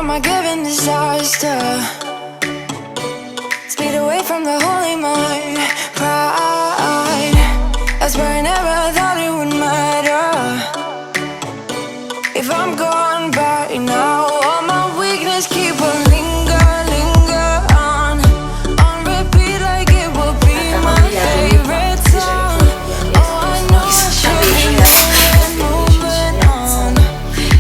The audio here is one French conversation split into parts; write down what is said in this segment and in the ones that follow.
from a given disaster. Speed away from the holy mind. Pride, that's where I never thought it would matter. If I'm gone by now, all my weakness keep on linger on repeat like it will be my favorite song. Oh, I know I should be moving on,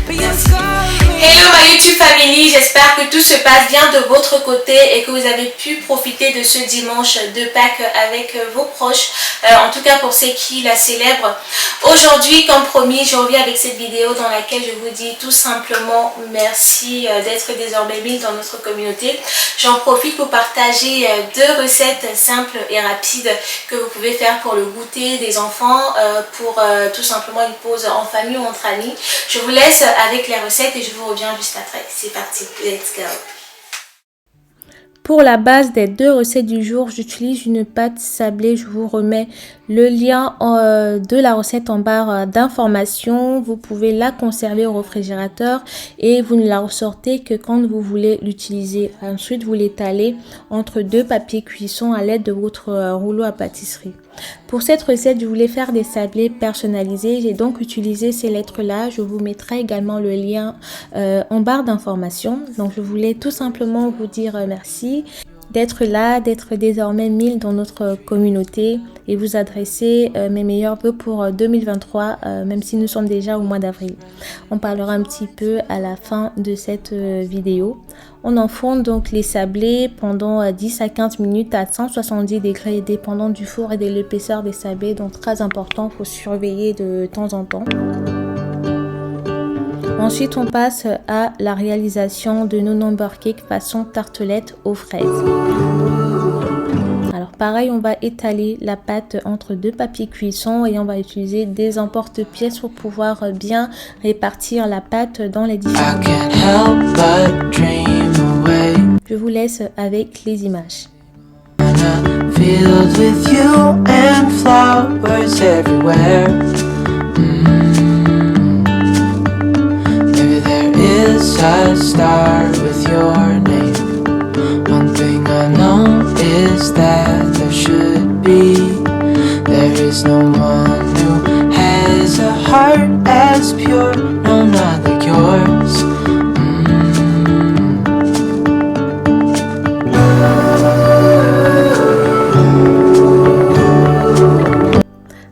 but you got me. Hello ma YouTube family, j'espère que tout se passe bien de votre côté et que vous avez pu profiter de ce dimanche de Pâques avec vos proches, en tout cas pour ceux qui la célèbrent. Aujourd'hui, comme promis, je reviens avec cette vidéo dans laquelle je vous dis tout simplement merci d'être désormais 1000 dans notre communauté. J'en profite pour partager deux recettes simples et rapides que vous pouvez faire pour le goûter des enfants, pour tout simplement une pause en famille ou entre amis. Je vous laisse avec les recettes et je vous reviens juste après. C'est parti, let's go! Pour la base des deux recettes du jour, j'utilise une pâte sablée. Je vous remets le lien de la recette en barre d'information. Vous pouvez la conserver au réfrigérateur et vous ne la ressortez que quand vous voulez l'utiliser. Ensuite, vous l'étalez entre deux papiers cuisson à l'aide de votre rouleau à pâtisserie. Pour cette recette, je voulais faire des sablés personnalisés. J'ai donc utilisé ces lettres-là. Je vous mettrai également le lien en barre d'information. Donc, je voulais tout simplement vous dire merci d'être là, d'être désormais 1000 dans notre communauté et vous adresser mes meilleurs vœux pour 2023, même si nous sommes déjà au mois d'avril. On parlera un petit peu à la fin de cette vidéo. On enfourne donc les sablés pendant 10 à 15 minutes à 170 degrés, dépendant du four et de l'épaisseur des sablés, donc très important, il faut surveiller de temps en temps. Ensuite, on passe à la réalisation de nos number cakes façon tartelette aux fraises. Alors pareil, on va étaler la pâte entre deux papiers cuisson et on va utiliser des emporte-pièces pour pouvoir bien répartir la pâte dans les différents. Je vous laisse avec les images. A star with your name. One thing I know is that there should be. There is no one who has a heart as pure. No, not like yours.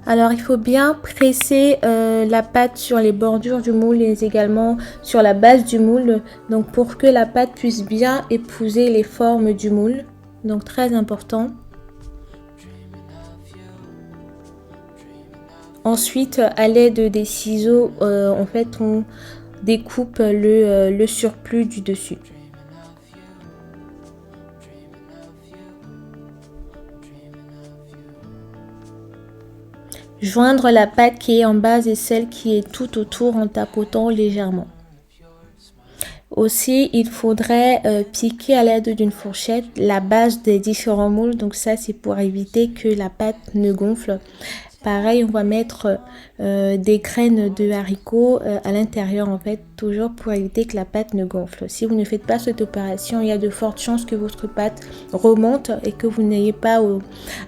Alors il faut bien presser la pâte sur les bordures du moule et également sur la base du moule, donc pour que la pâte puisse bien épouser les formes du moule, donc très important. Ensuite, à l'aide des ciseaux, en fait on découpe le surplus du dessus. Joindre la pâte qui est en base et celle qui est tout autour en tapotant légèrement. Aussi, il faudrait piquer à l'aide d'une fourchette la base des différents moules. Donc ça, c'est pour éviter que la pâte ne gonfle. Pareil, on va mettre des graines de haricots à l'intérieur, en fait, toujours pour éviter que la pâte ne gonfle. Si vous ne faites pas cette opération, il y a de fortes chances que votre pâte remonte et que vous n'ayez pas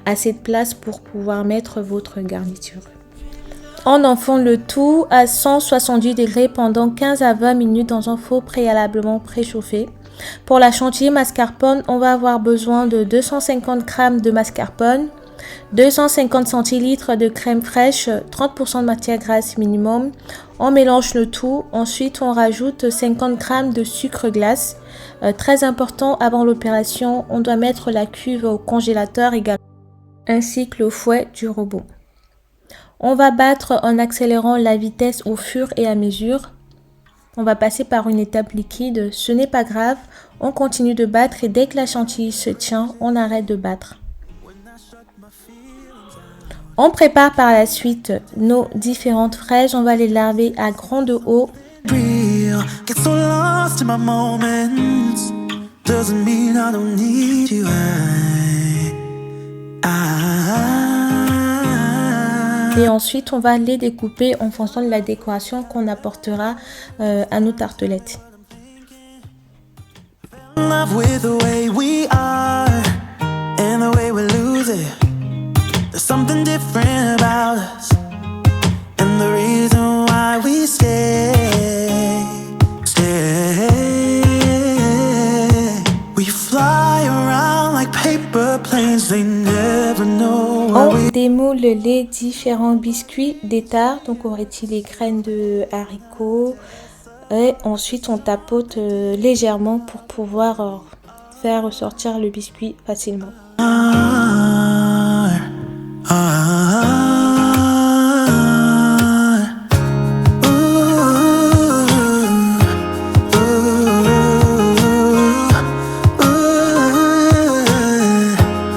assez de place pour pouvoir mettre votre garniture. On enfourne le tout à 170 degrés pendant 15 à 20 minutes dans un four préalablement préchauffé. Pour la chantilly mascarpone, on va avoir besoin de 250 g de mascarpone, 250 centilitres de crème fraîche, 30% de matière grasse minimum. On mélange le tout. Ensuite, on rajoute 50 g de sucre glace. Très important, avant l'opération, on doit mettre la cuve au congélateur également, ainsi que le fouet du robot. On va battre en accélérant la vitesse au fur et à mesure. On va passer par une étape liquide. Ce n'est pas grave. On continue de battre et dès que la chantilly se tient, on arrête de battre. On prépare par la suite nos différentes fraises. On va les laver à grande eau. Et ensuite, on va les découper en fonction de la décoration qu'on apportera à nos tartelettes. In love with the way we are and the way we lose it. There's something different about us and the reason why we stay. We fly around like paper planes, they never know where On we. démoule les différents biscuits d'étard, donc on retire les graines de haricots et ensuite on tapote légèrement pour pouvoir faire ressortir le biscuit facilement.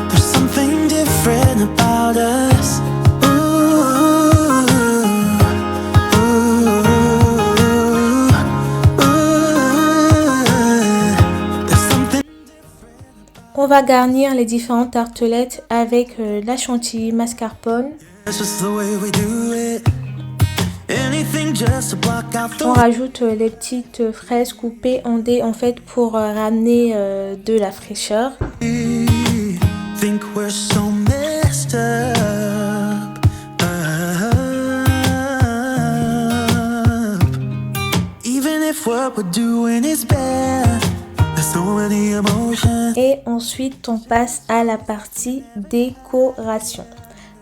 There's something different about us. There's something. On va garnir les différentes tartelettes avec la chantilly mascarpone. That's just the way we do it. Anything just to block out On the. rajoute les petites fraises coupées en dés en fait pour ramener de la fraîcheur. Think we're so messed up. Even if what we're doing is bad, there's so many emotions. Et ensuite on passe à la partie décoration.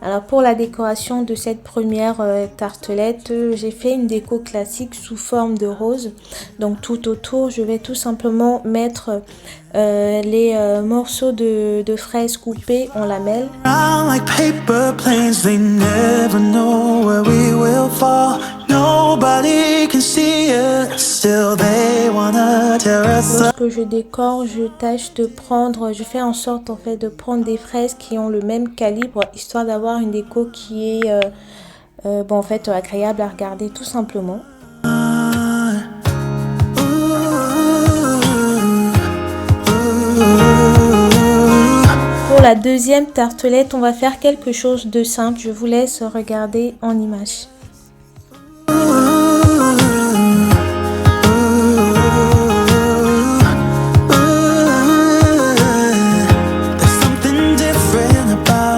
Alors pour la décoration de cette première tartelette, j'ai fait une déco classique sous forme de rose. Donc tout autour, je vais tout simplement mettre les morceaux de fraises coupées en lamelles. Round like paper planes, they never know where we will fall. Nobody can see us, still they wanna tear us up. Lorsque je décore, je fais en sorte en fait de prendre des fraises qui ont le même calibre, histoire d'avoir une déco qui est en fait agréable à regarder tout simplement. Pour la deuxième tartelette, on va faire quelque chose de simple. Je vous laisse regarder en image.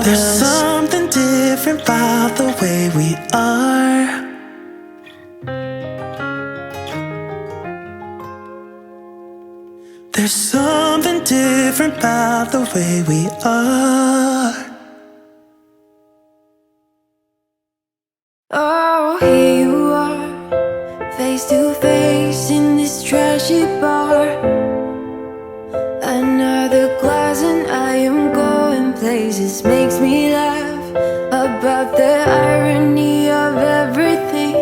There's something different about the way we are. There's something different about the way we are. Oh, here you are, face to face in this trashy bar. Another glass and I am going places. Makes me laugh about the irony of everything.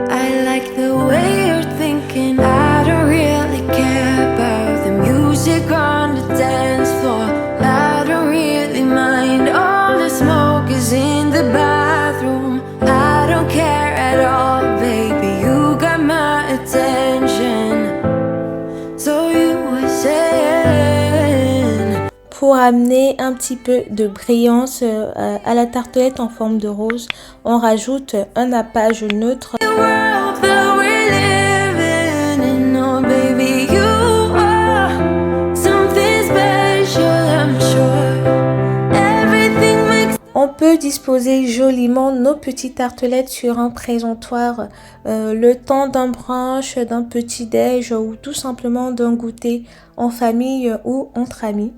I like the way you're thinking. I don't really care about the music on the dance floor. I don't really mind. All the smoke is in the bathroom. I don't care at all, baby. You got my attention. So you were saying. Pour amener un petit peu de brillance à la tartelette en forme de rose, on rajoute un nappage neutre. The world that we're living in, oh baby, you are something special, I'm sure. Everything makes. On peut disposer joliment nos petites tartelettes sur un présentoir le temps d'un brunch, d'un petit déj ou tout simplement d'un goûter en famille ou entre amis.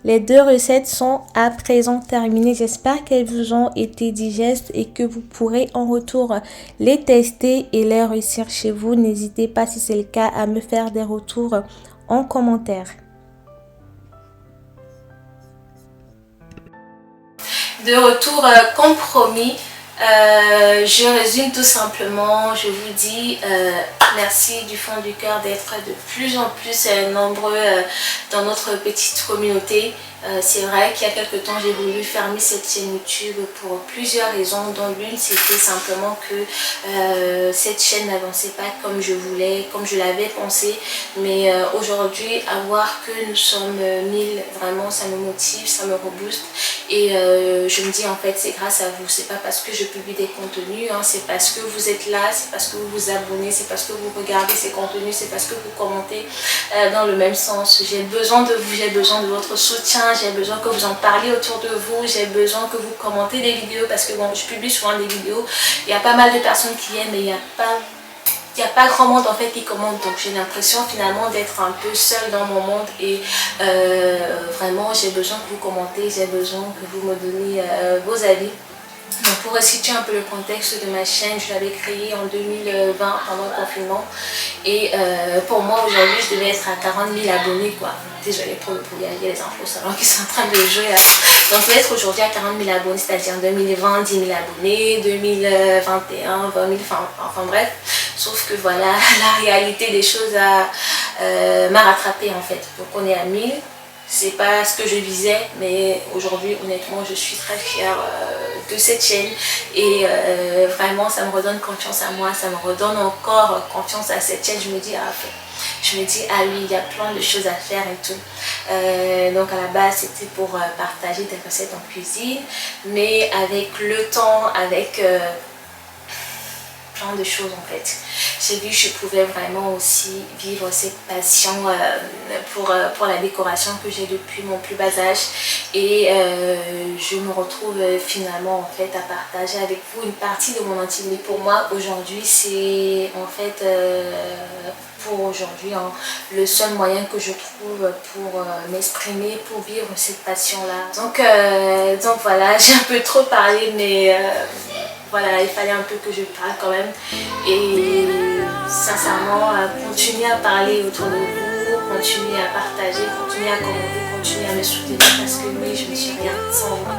Les deux recettes sont à présent terminées. J'espère qu'elles vous ont été digestes et que vous pourrez en retour les tester et les réussir chez vous. N'hésitez pas, si c'est le cas, à me faire des retours en commentaire. De retour compromis, je résume tout simplement, je vous dis merci du fond du cœur d'être de plus en plus nombreux dans notre petite communauté. C'est vrai qu'il y a quelques temps j'ai voulu fermer cette chaîne YouTube pour plusieurs raisons, dont l'une c'était simplement que cette chaîne n'avançait pas comme je voulais, comme je l'avais pensé. Mais aujourd'hui, à voir que nous sommes 1000, vraiment ça me motive, ça me rebooste. Et je me dis en fait c'est grâce à vous, c'est pas parce que je publie des contenus, hein, c'est parce que vous êtes là, c'est parce que vous vous abonnez, c'est parce que vous regardez ces contenus, c'est parce que vous commentez dans le même sens. J'ai besoin de vous, j'ai besoin de votre soutien, j'ai besoin que vous en parliez autour de vous, j'ai besoin que vous commentez des vidéos parce que bon, je publie souvent des vidéos, il y a pas mal de personnes qui aiment mais il n'y a pas grand monde en fait qui commente, donc j'ai l'impression finalement d'être un peu seule dans mon monde et vraiment j'ai besoin que vous commentez, j'ai besoin que vous me donniez vos avis. Donc pour resituer un peu le contexte de ma chaîne, je l'avais créée en 2020 pendant le confinement et pour moi aujourd'hui je devais être à 40 000 abonnés quoi. Désolée pour le bruit, il y a les infos salon qui sont en train de jouer là. Donc je vais être aujourd'hui à 40 000 abonnés, c'est-à-dire 2020 10 000 abonnés, 2021 20 000, enfin bref. Sauf que voilà, la réalité des choses m'a rattrapée en fait. Donc on est à 1000. C'est pas ce que je visais, mais aujourd'hui honnêtement je suis très fière de cette chaîne et vraiment ça me redonne confiance à moi, ça me redonne encore confiance à cette chaîne. Je me dis ah oui, il y a plein de choses à faire et tout. Donc à la base c'était pour partager des recettes en cuisine, mais avec le temps, avec plein de choses en fait, j'ai vu que je pouvais vraiment aussi vivre cette passion pour la décoration que j'ai depuis mon plus bas âge et je me retrouve finalement en fait à partager avec vous une partie de mon intimité. Pour moi aujourd'hui c'est en fait pour aujourd'hui hein, le seul moyen que je trouve pour m'exprimer, pour vivre cette passion là. Donc voilà, j'ai un peu trop parlé mais voilà, il fallait un peu que je parle quand même et sincèrement continuer à parler autour de vous, continuer à partager, continuer à commenter, continuer à me soutenir parce que oui, je ne suis rien sans vous.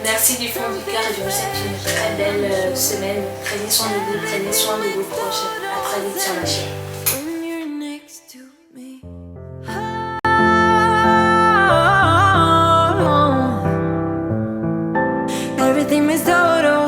Merci du fond du cœur et je vous souhaite une très belle semaine. Prenez soin de vous, prenez soin de vos proches. À très vite sur ma chaîne. when you're next to me. Everything is total.